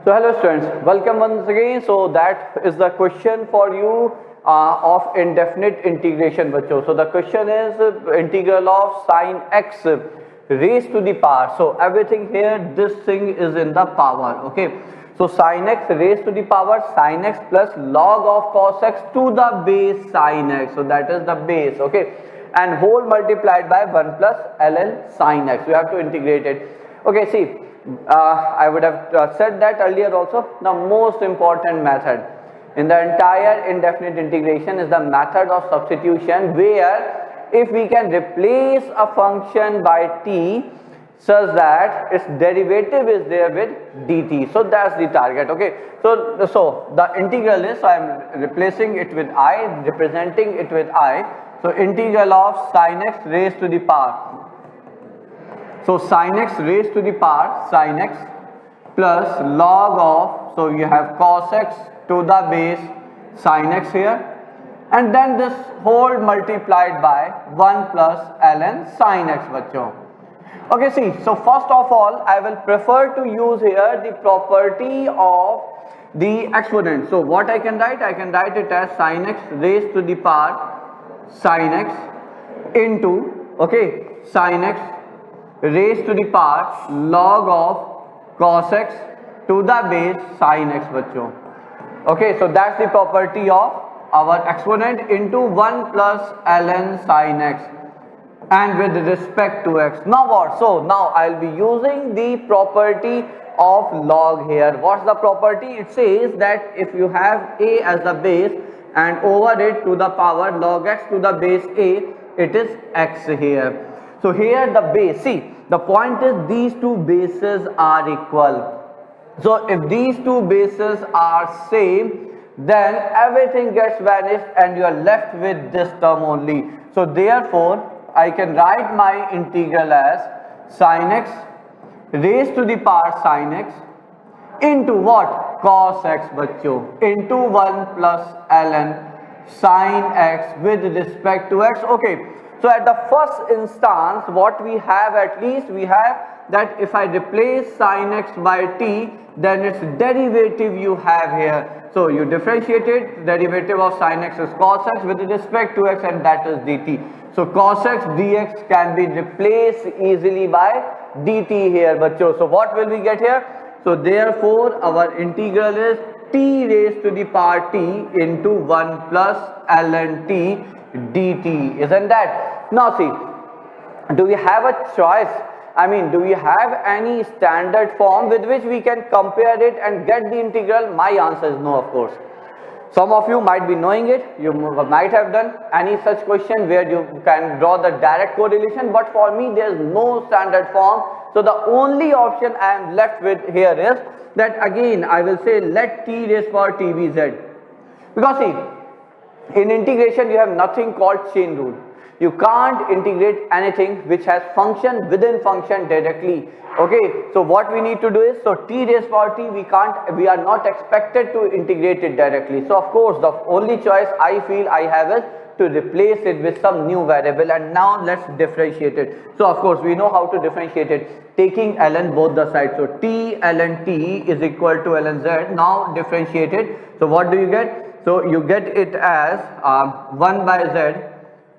So hello students, welcome once again. So that is the question for you of indefinite integration बच्चों. So the question is integral of sine x raised to the power. So everything here, this thing is in the power. Okay. So sine x raised to the power sine x plus log of cos x to the base sine x. So that is the base. Okay. And whole multiplied by 1 plus ln sine x. We have to integrate it. Okay. See. I would have said that earlier also. The most important method in the entire indefinite integration is the method of substitution, where if we can replace a function by t such that its derivative is there with dt. So that's the target. Okay. So the integral is, so I am replacing it with I, representing it with I. So integral of sine x raised to the power. So sin x raised to the power sin x plus log of, so you have cos x to the base sin x here, and then this whole multiplied by 1 plus ln sin x bachcho. Okay, see, so first of all I will prefer to use here the property of the exponent. So what I can write it as sin x raised to the power sin x into, okay, sin x raised to the power log of cos x to the base sin x bachcho. Okay, so that's the property of our exponent into 1 plus ln sin x and with respect to x. Now what? So now I'll be using the property of log here. What's the property? It says that if you have a as the base and over it to the power log x to the base a, it is x here. So here the base, see, the point is these two bases are equal. So if these two bases are same, then everything gets vanished and you are left with this term only. So therefore I can write my integral as sin x raised to the power sin x into what? Cos x bachcho, into 1 plus ln sin x with respect to x. Okay. So at the first instance, what we have, at least we have that if I replace sin x by t, then its derivative you have here. So you differentiate it, derivative of sin x is cos x with respect to x, and that is dt. So cos x dx can be replaced easily by dt here, bachcho. So what will we get here? So therefore our integral is t raised to the power t into 1 plus ln t dt, isn't that? Now see, do we have a choice? I mean, do we have any standard form with which we can compare it and get the integral? My answer is no, of course. Some of you might be knowing it, you might have done any such question where you can draw the direct correlation, but for me there is no standard form. So the only option I am left with here is that again I will say let t raised power t be z, because see, in integration you have nothing called chain rule. You can't integrate anything which has function within function directly. Okay, so what we need to do is, so t raised power t, we are not expected to integrate it directly. So of course the only choice I feel I have is to replace it with some new variable, and now let's differentiate it. So of course we know how to differentiate it, taking ln both the sides. So t ln t is equal to ln z. Now differentiate it. So what do you get? So you get it as 1 by z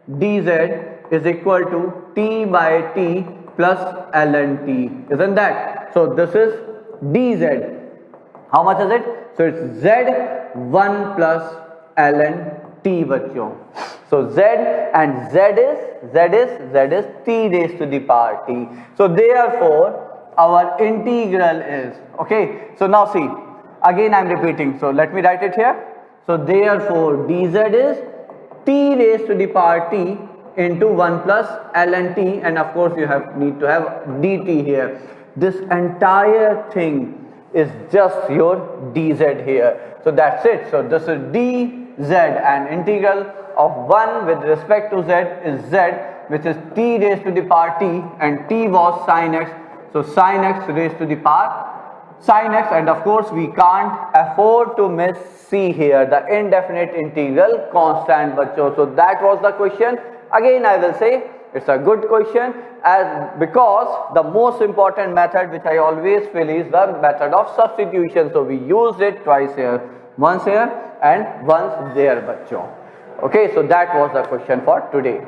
dz is equal to t by t plus ln t, isn't that? So this is dz. How much is it? So it's z 1 plus ln t bachcho. So z and z is t raised to the power t. So therefore our integral is, okay. So now see, again I am repeating. So let me write it here. So therefore dz is t raised to the power t into 1 plus ln t, and of course you need to have dt here. This entire thing is just your dz here. So that's it. So this is dz, and integral of 1 with respect to z is z, which is t raised to the power t, and t was sin x. So sin x raised to the power sin x, and of course we can't afford to miss c here, the indefinite integral constant bachcho. So that was the question. Again I will say It's a good question, as because the most important method which I always feel is the method of substitution. So we use it twice here, once here and once there, bachcho. Okay, so that was the question for today.